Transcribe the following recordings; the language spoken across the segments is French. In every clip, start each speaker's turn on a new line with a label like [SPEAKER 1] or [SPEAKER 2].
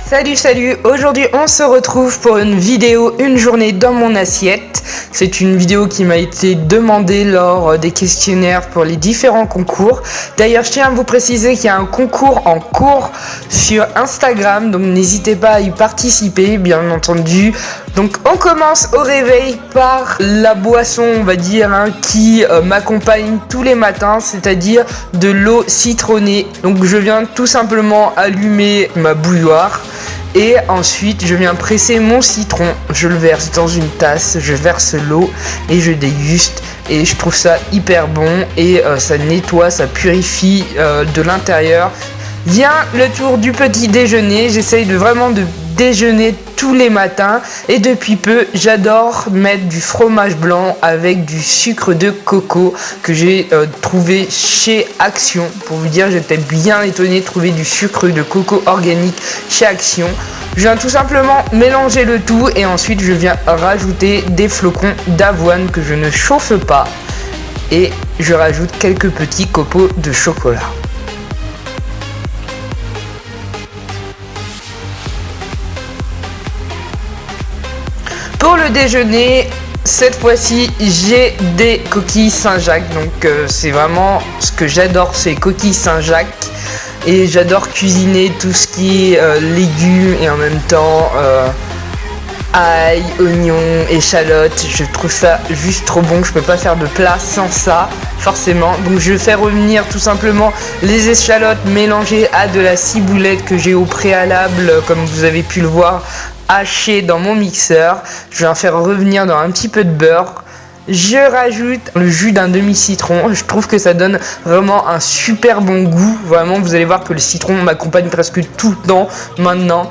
[SPEAKER 1] Salut, aujourd'hui on se retrouve pour une vidéo une journée dans mon assiette. C'est une vidéo qui m'a été demandée lors des questionnaires pour les différents concours. D'ailleurs, je tiens à vous préciser qu'il y a un concours en cours sur Instagram, donc n'hésitez pas à y participer, bien entendu. Donc on commence au réveil par la boisson, on va dire, qui m'accompagne tous les matins, c'est-à-dire de l'eau citronnée. Donc je viens tout simplement allumer ma bouilloire. Et ensuite, je viens presser mon citron, je le verse dans une tasse, je verse l'eau et je déguste. Et je trouve ça hyper bon et ça nettoie, ça purifie de l'intérieur. Vient le tour du petit déjeuner, j'essaye vraiment de déjeuner tous les matins et depuis peu j'adore mettre du fromage blanc avec du sucre de coco que j'ai trouvé chez Action. Pour vous dire, j'étais bien étonné de trouver du sucre de coco organique chez Action. Je viens tout simplement mélanger le tout et ensuite je viens rajouter des flocons d'avoine que je ne chauffe pas et je rajoute quelques petits copeaux de chocolat. Pour le déjeuner, cette fois-ci, j'ai des coquilles Saint-Jacques. Donc c'est vraiment ce que j'adore, ces coquilles Saint-Jacques. Et j'adore cuisiner tout ce qui est légumes et en même temps ail, oignons, échalotes. Je trouve ça juste trop bon. Je peux pas faire de plat sans ça, forcément. Donc je fais revenir tout simplement les échalotes mélangées à de la ciboulette que j'ai au préalable, comme vous avez pu le voir, haché dans mon mixeur. Je vais en faire revenir dans un petit peu de beurre. Je rajoute le jus d'un demi-citron. Je trouve que ça donne vraiment un super bon goût. Vraiment, vous allez voir que le citron m'accompagne presque tout le temps maintenant.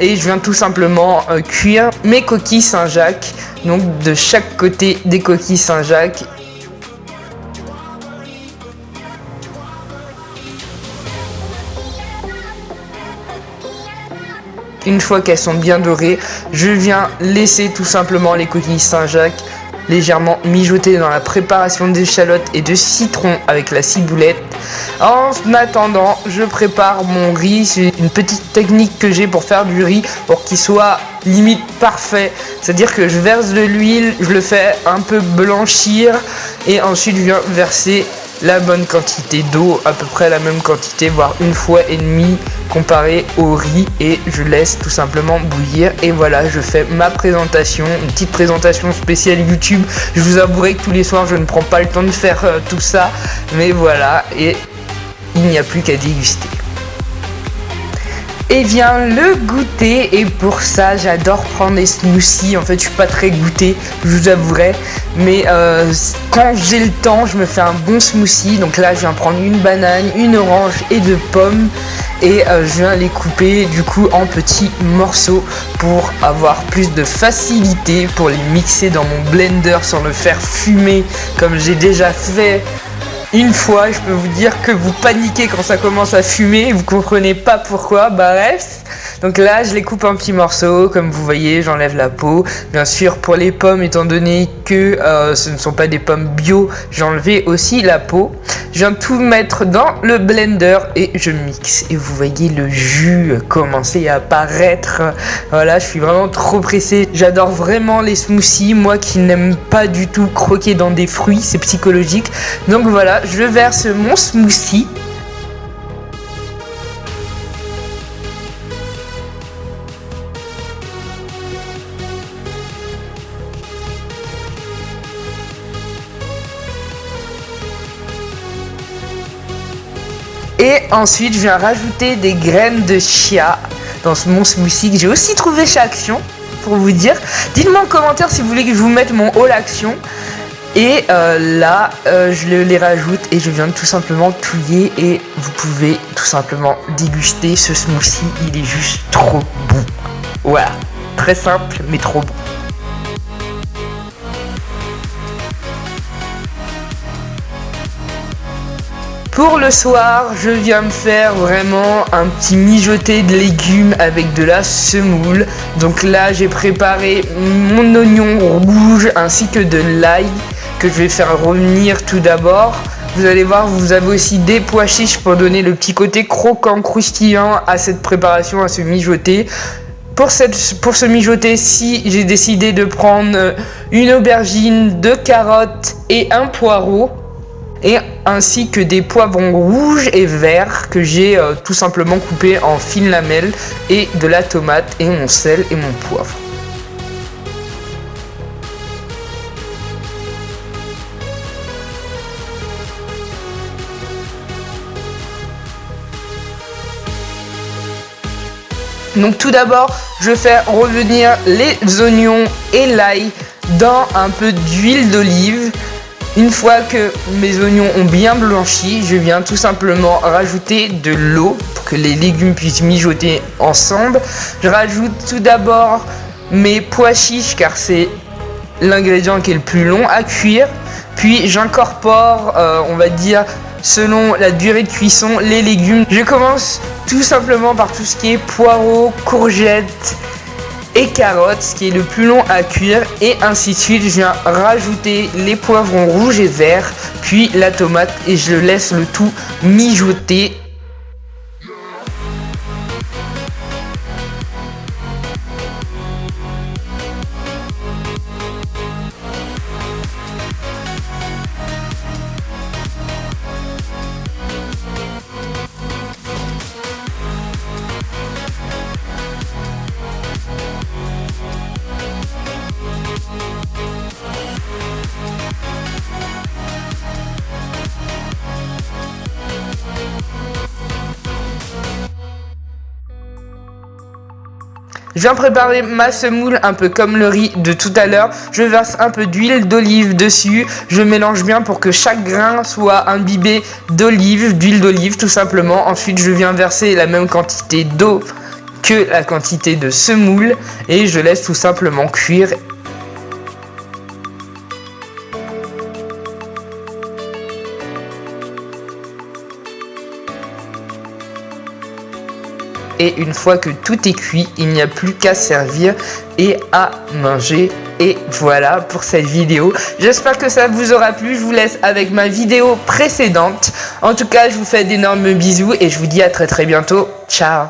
[SPEAKER 1] Et je viens tout simplement cuire mes coquilles Saint-Jacques. Donc de chaque côté des coquilles Saint-Jacques. Une fois qu'elles sont bien dorées, je viens laisser tout simplement les coquilles Saint-Jacques légèrement mijoter dans la préparation d'échalotes et de citron avec la ciboulette. En attendant, je prépare mon riz. C'est une petite technique que j'ai pour faire du riz pour qu'il soit limite parfait. C'est-à-dire que je verse de l'huile, je le fais un peu blanchir et ensuite je viens verser la bonne quantité d'eau, à peu près la même quantité, voire une fois et demie comparé au riz, et je laisse tout simplement bouillir. Et voilà, je fais ma présentation, une petite présentation spéciale YouTube. Je vous avouerai que tous les soirs je ne prends pas le temps de faire tout ça, mais voilà, et il n'y a plus qu'à déguster. Et vient le goûter, et pour ça j'adore prendre des smoothies. En fait je suis pas très goûté, je vous avouerai, mais quand j'ai le temps je me fais un bon smoothie. Donc là je viens prendre une banane, une orange et 2 pommes et je viens les couper du coup en petits morceaux pour avoir plus de facilité pour les mixer dans mon blender sans le faire fumer comme j'ai déjà fait une fois. Je peux vous dire que vous paniquez quand ça commence à fumer, vous comprenez pas pourquoi, bref. Donc là je les coupe en petits morceaux, comme vous voyez, j'enlève la peau. Bien sûr pour les pommes, étant donné que ce ne sont pas des pommes bio, j'ai enlevé aussi la peau. Je viens tout mettre dans le blender et je mixe. Et vous voyez le jus commencer à apparaître. Voilà, je suis vraiment trop pressé. J'adore vraiment les smoothies. Moi qui n'aime pas du tout croquer dans des fruits, c'est psychologique. Donc voilà, je verse mon smoothie. Et ensuite, je viens rajouter des graines de chia dans mon smoothie que j'ai aussi trouvé chez Action, pour vous dire. Dites-moi en commentaire si vous voulez que je vous mette mon haul Action. Et là, je les rajoute et je viens tout simplement touiller et vous pouvez tout simplement déguster ce smoothie. Il est juste trop bon. Voilà, très simple mais trop bon. Pour le soir, je viens me faire vraiment un petit mijoté de légumes avec de la semoule. Donc là, j'ai préparé mon oignon rouge ainsi que de l'ail que je vais faire revenir tout d'abord. Vous allez voir, vous avez aussi des pois chiches pour donner le petit côté croquant, croustillant à cette préparation, à ce mijoté. Pour ce mijoté, j'ai décidé de prendre une aubergine, 2 carottes et un poireau. Et ainsi que des poivrons rouges et verts que j'ai tout simplement coupés en fines lamelles, et de la tomate et mon sel et mon poivre. Donc tout d'abord, je fais revenir les oignons et l'ail dans un peu d'huile d'olive. Une fois que mes oignons ont bien blanchi, je viens tout simplement rajouter de l'eau pour que les légumes puissent mijoter ensemble. Je rajoute tout d'abord mes pois chiches car c'est l'ingrédient qui est le plus long à cuire. Puis j'incorpore, on va dire, selon la durée de cuisson, les légumes. Je commence tout simplement par tout ce qui est poireaux, courgettes et carottes, ce qui est le plus long à cuire, et ainsi de suite. Je viens rajouter les poivrons rouges et verts, puis la tomate, et je laisse le tout mijoter. Je viens préparer ma semoule un peu comme le riz de tout à l'heure. Je verse un peu d'huile d'olive dessus. Je mélange bien pour que chaque grain soit imbibé d'huile d'olive tout simplement. Ensuite, je viens verser la même quantité d'eau que la quantité de semoule et je laisse tout simplement cuire. Et une fois que tout est cuit, il n'y a plus qu'à servir et à manger. Et voilà pour cette vidéo. J'espère que ça vous aura plu. Je vous laisse avec ma vidéo précédente. En tout cas, je vous fais d'énormes bisous et je vous dis à très bientôt. Ciao!